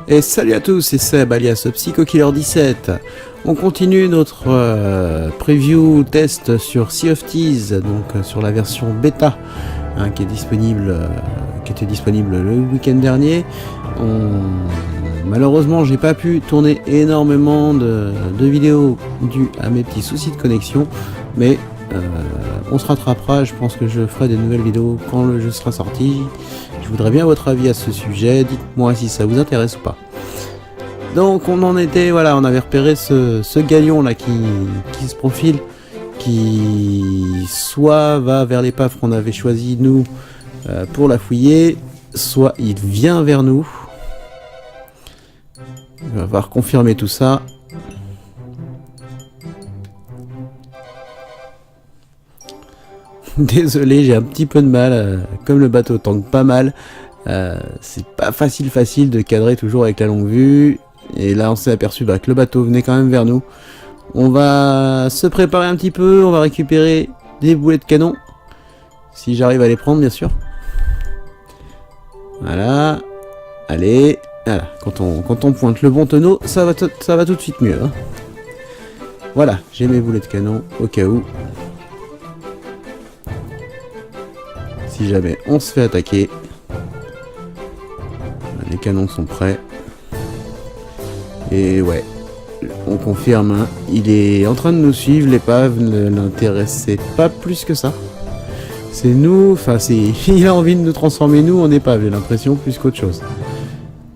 Et salut à tous, c'est Seb alias PsychoKiller17. On continue notre preview test sur Sea of Thieves, donc sur la version bêta qui est disponible, qui était disponible le week-end dernier. Malheureusement, j'ai pas pu tourner énormément de vidéos dues à mes petits soucis de connexion, mais on se rattrapera. Je pense que je ferai des nouvelles vidéos quand le jeu sera sorti. Je voudrais bien votre avis à ce sujet, dites-moi si ça vous intéresse ou pas. Donc on en était, voilà, on avait repéré ce galion là qui se profile, qui soit va vers l'épave qu'on avait choisi nous pour la fouiller, soit il vient vers nous. On va voir confirmer tout ça. Désolé, j'ai un petit peu de mal, comme le bateau tangue pas mal, c'est pas facile de cadrer toujours avec la longue vue, et là on s'est aperçu que le bateau venait quand même vers nous. On va se préparer un petit peu, on va récupérer des boulets de canon, si j'arrive à les prendre bien sûr. Voilà, allez, voilà, quand on pointe le bon tonneau, ça va tout de suite mieux. Hein. Voilà, j'ai mes boulets de canon au cas où. Si jamais on se fait attaquer, les canons sont prêts. Et ouais, on confirme, hein, il est en train de nous suivre, l'épave ne l'intéressait pas plus que ça. C'est nous, enfin il a envie de nous transformer nous en épave, j'ai l'impression, plus qu'autre chose.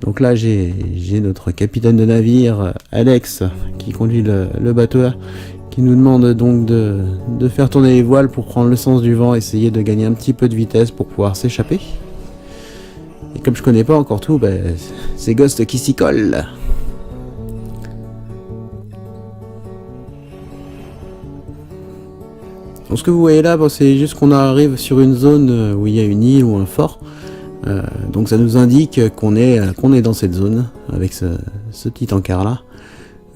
Donc là j'ai notre capitaine de navire, Alex, qui conduit le bateau là, qui nous demande donc de faire tourner les voiles pour prendre le sens du vent, essayer de gagner un petit peu de vitesse pour pouvoir s'échapper. Et comme je connais pas encore tout, c'est Ghost qui s'y colle. Donc ce que vous voyez là, c'est juste qu'on arrive sur une zone où il y a une île ou un fort. Donc ça nous indique qu'on est dans cette zone avec ce petit encart là.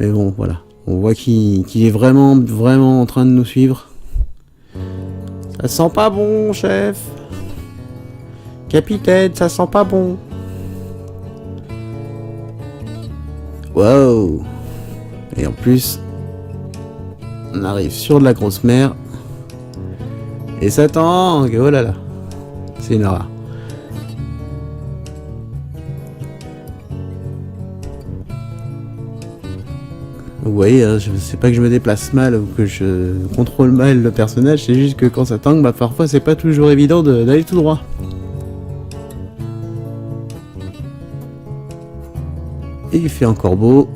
Mais bon, voilà. On voit qu'il est vraiment en train de nous suivre. Ça sent pas bon, chef. Capitaine, ça sent pas bon. Wow. Et en plus, on arrive sur de la grosse mer. Et ça tangue. Oh là là. C'est une rare. Vous voyez, hein, c'est pas que je me déplace mal ou que je contrôle mal le personnage, c'est juste que quand ça tangue, parfois c'est pas toujours évident d'aller tout droit. Et il fait encore beau.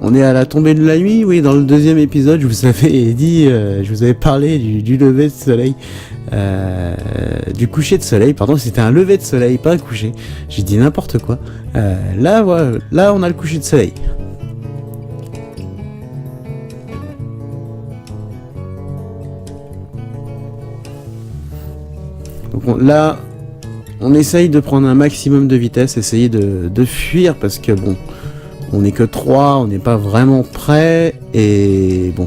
On est à la tombée de la nuit, oui, dans le deuxième épisode, je vous avais dit, je vous avais parlé du lever de soleil, du coucher de soleil, pardon, c'était un lever de soleil, pas un coucher, j'ai dit n'importe quoi. Là, voilà, là on a le coucher de soleil. Donc là, on essaye de prendre un maximum de vitesse, essayer de fuir, parce que bon... On n'est que 3, on n'est pas vraiment prêts, et bon,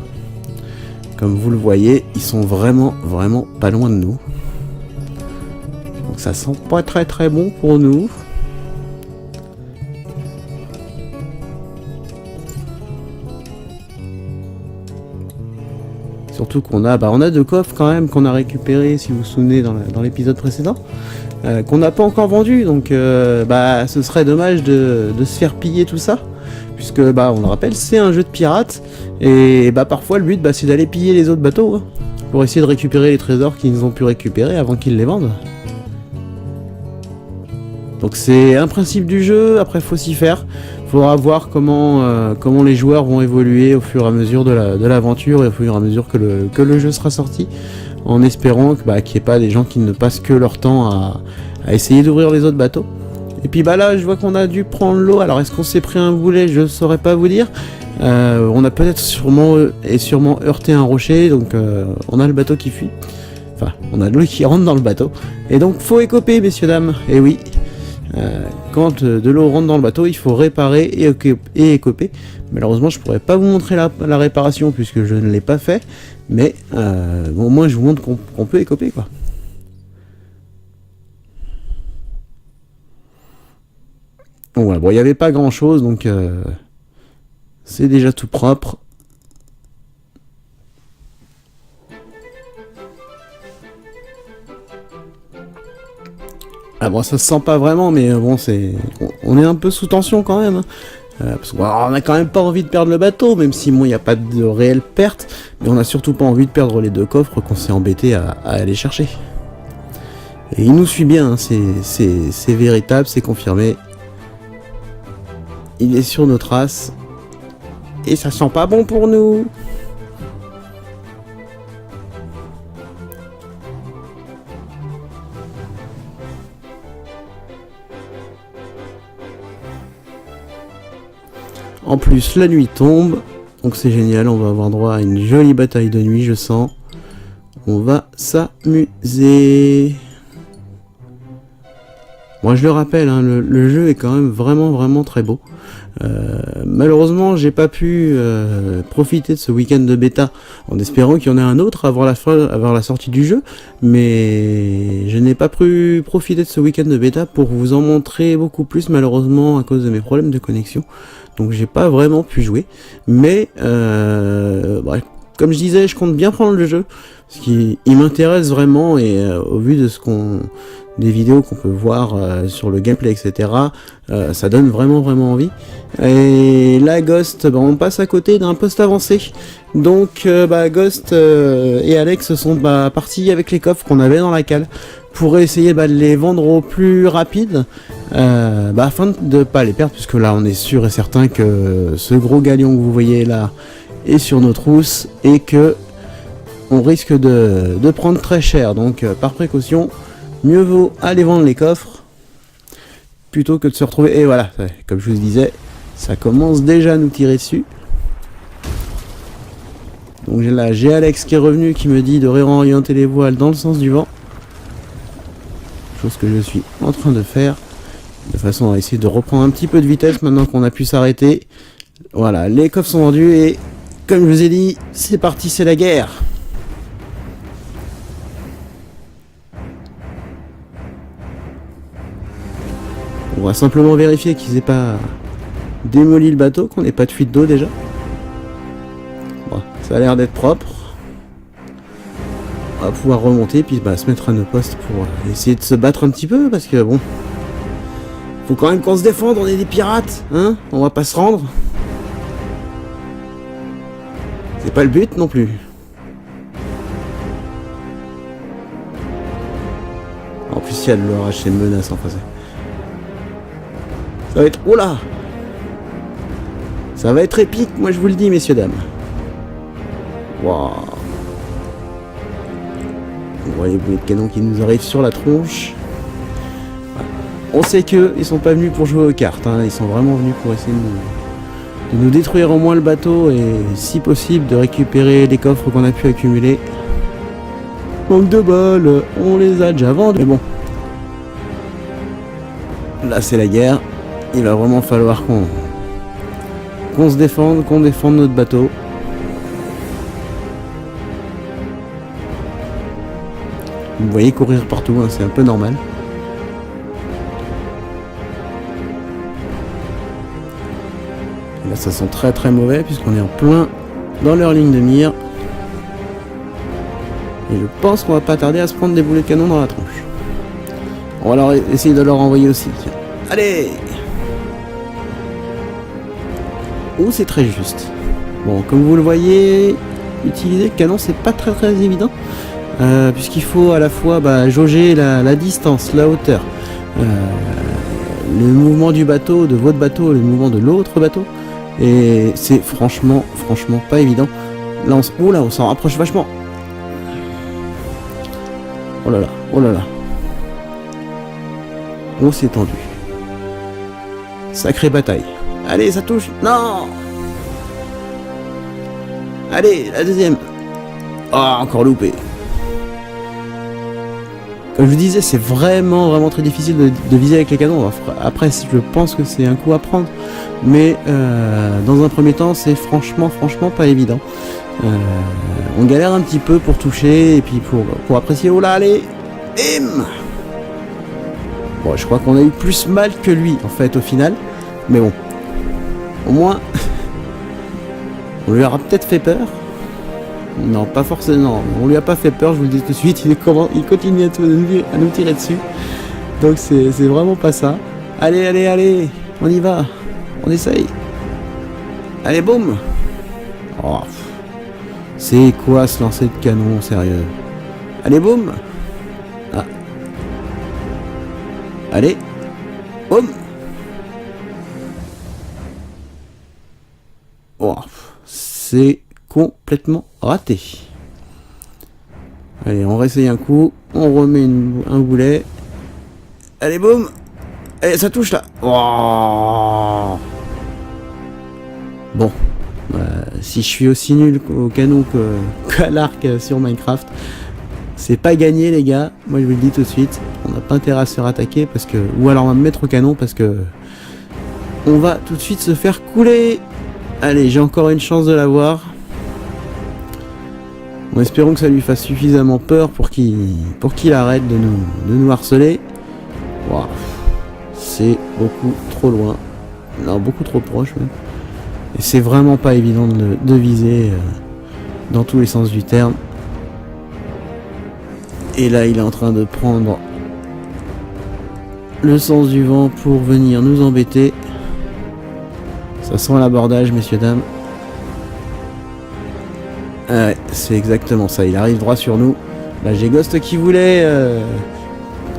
comme vous le voyez, ils sont vraiment pas loin de nous. Donc ça sent pas très bon pour nous. Surtout qu'on a, on a 2 coffres quand même qu'on a récupéré, si vous vous souvenez, dans l'épisode précédent. Qu'on n'a pas encore vendu, donc ce serait dommage de se faire piller tout ça, puisque on le rappelle, c'est un jeu de pirates, et parfois le but c'est d'aller piller les autres bateaux, hein, pour essayer de récupérer les trésors qu'ils ont pu récupérer avant qu'ils les vendent. Donc c'est un principe du jeu, après faut s'y faire, faudra voir comment les joueurs vont évoluer au fur et à mesure de l'aventure et au fur et à mesure que le jeu sera sorti, en espérant qu'il n'y ait pas des gens qui ne passent que leur temps à essayer d'ouvrir les autres bateaux. Et puis là je vois qu'on a dû prendre l'eau, alors est-ce qu'on s'est pris un boulet, je ne saurais pas vous dire. On a peut-être sûrement heurté un rocher, donc on a le bateau qui fuit. Enfin, on a de l'eau qui rentre dans le bateau. Et donc faut écoper, messieurs dames, et oui. Quand de l'eau rentre dans le bateau, il faut réparer et écoper. Malheureusement, je pourrais pas vous montrer la réparation puisque je ne l'ai pas fait, mais au moins je vous montre qu'on peut écoper, quoi. Donc voilà, bon, il n'y avait pas grand chose, donc c'est déjà tout propre. Ah bon, ça se sent pas vraiment, mais bon, on est un peu sous tension quand même. Parce qu'on a quand même pas envie de perdre le bateau, même si bon, il n'y a pas de réelle perte, mais on a surtout pas envie de perdre les 2 coffres qu'on s'est embêté à aller chercher. Et il nous suit bien, hein, c'est véritable, c'est confirmé. Il est sur nos traces. Et ça sent pas bon pour nous. En plus, la nuit tombe. Donc c'est génial, on va avoir droit à une jolie bataille de nuit, je sens. On va s'amuser. Moi je le rappelle, hein, le jeu est quand même vraiment très beau. Malheureusement j'ai pas pu profiter de ce week-end de bêta en espérant qu'il y en ait un autre avant la sortie du jeu, mais je n'ai pas pu profiter de ce week-end de bêta pour vous en montrer beaucoup plus malheureusement à cause de mes problèmes de connexion, donc j'ai pas vraiment pu jouer, mais bref, comme je disais, je compte bien prendre le jeu parce qu'il m'intéresse vraiment, et au vu de des vidéos qu'on peut voir sur le gameplay, etc. Ça donne vraiment envie. Et là, Ghost, on passe à côté d'un poste avancé. Donc, Ghost et Alex sont partis avec les coffres qu'on avait dans la cale pour essayer de les vendre au plus rapide, afin de pas les perdre, puisque là, on est sûr et certain que ce gros galion que vous voyez là est sur nos trousses et que on risque de prendre très cher. Donc, par précaution, mieux vaut aller vendre les coffres plutôt que de se retrouver. Et voilà, comme je vous disais, ça commence déjà à nous tirer dessus. Donc là, j'ai Alex qui est revenu, qui me dit de réorienter les voiles dans le sens du vent. Chose que je suis en train de faire, de façon à essayer de reprendre un petit peu de vitesse maintenant qu'on a pu s'arrêter. Voilà, les coffres sont vendus et comme je vous ai dit, c'est parti, c'est la guerre. On va simplement vérifier qu'ils n'aient pas démoli le bateau, qu'on n'ait pas de fuite d'eau déjà. Bon, ça a l'air d'être propre. On va pouvoir remonter puis se mettre à nos postes pour essayer de se battre un petit peu, parce que bon, faut quand même qu'on se défende, on est des pirates, hein, on va pas se rendre. C'est pas le but non plus. En plus il y a de l'orage, c'est menaçant, enfin, ça va être... Oula! Ça va être épique, moi je vous le dis, messieurs, dames. Waouh! Vous voyez les boulets de canon qui nous arrivent sur la tronche. On sait qu'ils sont pas venus pour jouer aux cartes, hein. Ils sont vraiment venus pour essayer de nous détruire au moins le bateau et, si possible, de récupérer les coffres qu'on a pu accumuler. Manque de bol, on les a déjà vendus. Mais bon. Là, c'est la guerre. Il va vraiment falloir qu'on se défende, qu'on défende notre bateau. Vous voyez courir partout, hein, c'est un peu normal. Et là, ça sent très mauvais puisqu'on est en plein dans leur ligne de mire. Et je pense qu'on va pas tarder à se prendre des boulets de canon dans la tronche. On va essayer de leur envoyer aussi. Allez! Oh, c'est très juste. Bon, comme vous le voyez, utiliser le canon, c'est pas très évident. Puisqu'il faut à la fois jauger la distance, la hauteur, le mouvement du bateau, de votre bateau, le mouvement de l'autre bateau. Et c'est franchement pas évident. Là, on s'en rapproche vachement. Oh là là. On s'est tendu. Sacrée bataille. Allez, ça touche. Non! Allez, la deuxième. Ah, encore loupé. Comme je vous disais, c'est vraiment très difficile de viser avec les canons. Après, je pense que c'est un coup à prendre. Mais dans un premier temps, c'est franchement pas évident. On galère un petit peu pour toucher et puis pour apprécier. Oh là, allez! Bim! Bon, je crois qu'on a eu plus mal que lui, en fait, au final. Mais bon. Au moins... on lui aura peut-être fait peur. Non, pas forcément. On lui a pas fait peur, je vous le dis tout de suite. Il continue à nous tirer dessus. Donc c'est vraiment pas ça. Allez, allez, allez. On y va. On essaye. Allez, boum. Oh, c'est quoi ce lancer de canon, sérieux? Allez, boum. Ah. Allez. Boum. Oh, c'est complètement raté. Allez, on réessaye un coup. On remet un boulet. Allez, boum. Allez, ça touche là. Oh. Bon. Si je suis aussi nul au canon qu'à l'arc sur Minecraft, c'est pas gagné, les gars. Moi, je vous le dis tout de suite. On n'a pas intérêt à se faire attaquer parce que... ou alors on va me mettre au canon parce que... on va tout de suite se faire couler. Allez, j'ai encore une chance de l'avoir. En espérant que ça lui fasse suffisamment peur pour qu'il arrête de nous harceler. Wow. C'est beaucoup trop loin. Non, beaucoup trop proche même. Et c'est vraiment pas évident de viser dans tous les sens du terme. Et là, il est en train de prendre le sens du vent pour venir nous embêter. Ça sent l'abordage, messieurs, dames. Ah ouais, c'est exactement ça. Il arrive droit sur nous. Là, j'ai Ghost qui voulait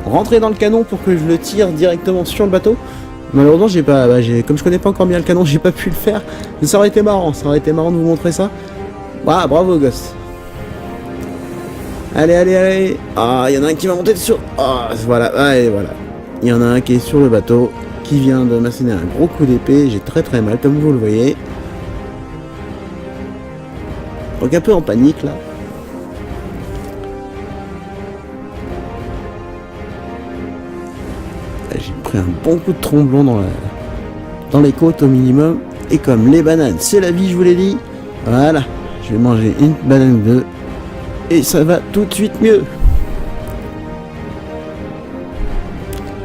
rentrer dans le canon pour que je le tire directement sur le bateau. Malheureusement, j'ai pas, comme je connais pas encore bien le canon, j'ai pas pu le faire. Mais ça aurait été marrant. Ça aurait été marrant de vous montrer ça. Ah, bravo, Ghost. Allez, allez, allez. Ah, il y en a un qui va monter dessus. Ah, voilà. Allez, voilà. Il y en a un qui est sur le bateau, qui vient de m'asséner un gros coup d'épée. J'ai très très mal, comme vous le voyez. Donc un peu en panique là. J'ai pris un bon coup de tromblon dans les côtes au minimum. Et comme les bananes, c'est la vie, je vous l'ai dit. Voilà, je vais manger une banane ou deux. Et ça va tout de suite mieux.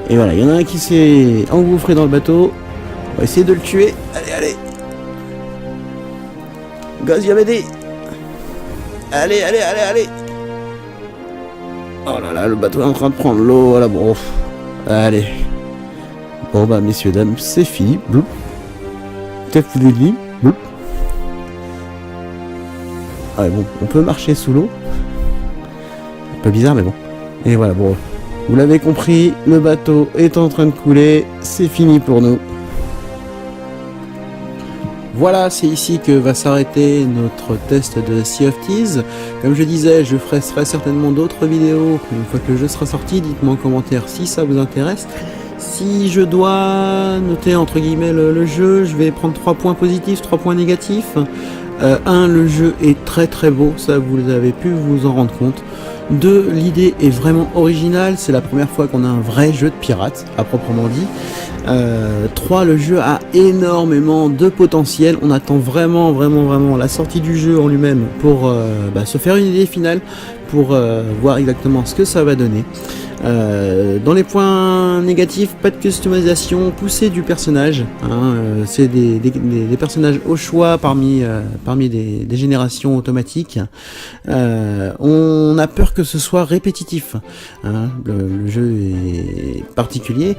Et voilà, il y en a un qui s'est engouffré dans le bateau. On va essayer de le tuer. Allez, allez. Gaz, viens m'aider. Allez, allez, allez, allez. Oh là là, le bateau est en train de prendre l'eau. Voilà, bon. Allez. Bon bah, messieurs, dames, c'est fini. Bloup. Peut-être vous l'avez dit. Bloup. Ah, bon, on peut marcher sous l'eau. Un peu bizarre, mais bon. Et voilà, bon. Vous l'avez compris, le bateau est en train de couler. C'est fini pour nous. Voilà, c'est ici que va s'arrêter notre test de Sea of Thieves. Comme je disais, je ferai certainement d'autres vidéos une fois que le jeu sera sorti. Dites-moi en commentaire si ça vous intéresse. Si je dois noter entre guillemets le jeu, je vais prendre 3 points positifs, 3 points négatifs. 1, le jeu est très très beau, ça vous avez pu vous en rendre compte. 2, l'idée est vraiment originale, c'est la première fois qu'on a un vrai jeu de pirate, à proprement dit. 3, le jeu a énormément de potentiel, on attend vraiment la sortie du jeu en lui-même pour se faire une idée finale, pour voir exactement ce que ça va donner. Dans les points négatifs, pas de customisation poussée du personnage, hein, c'est des personnages au choix parmi des générations automatiques. On a peur que ce soit répétitif, hein, le jeu est particulier.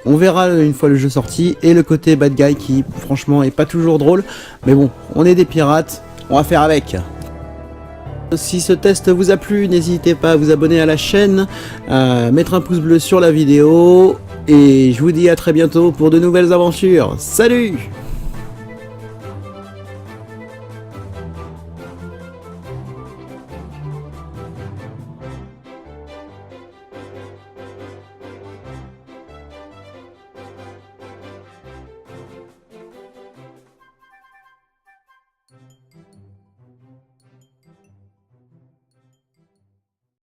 On verra une fois le jeu sorti, et le côté bad guy qui franchement est pas toujours drôle, mais bon, on est des pirates, on va faire avec. Si ce test vous a plu, n'hésitez pas à vous abonner à la chaîne, à mettre un pouce bleu sur la vidéo, et je vous dis à très bientôt pour de nouvelles aventures. Salut!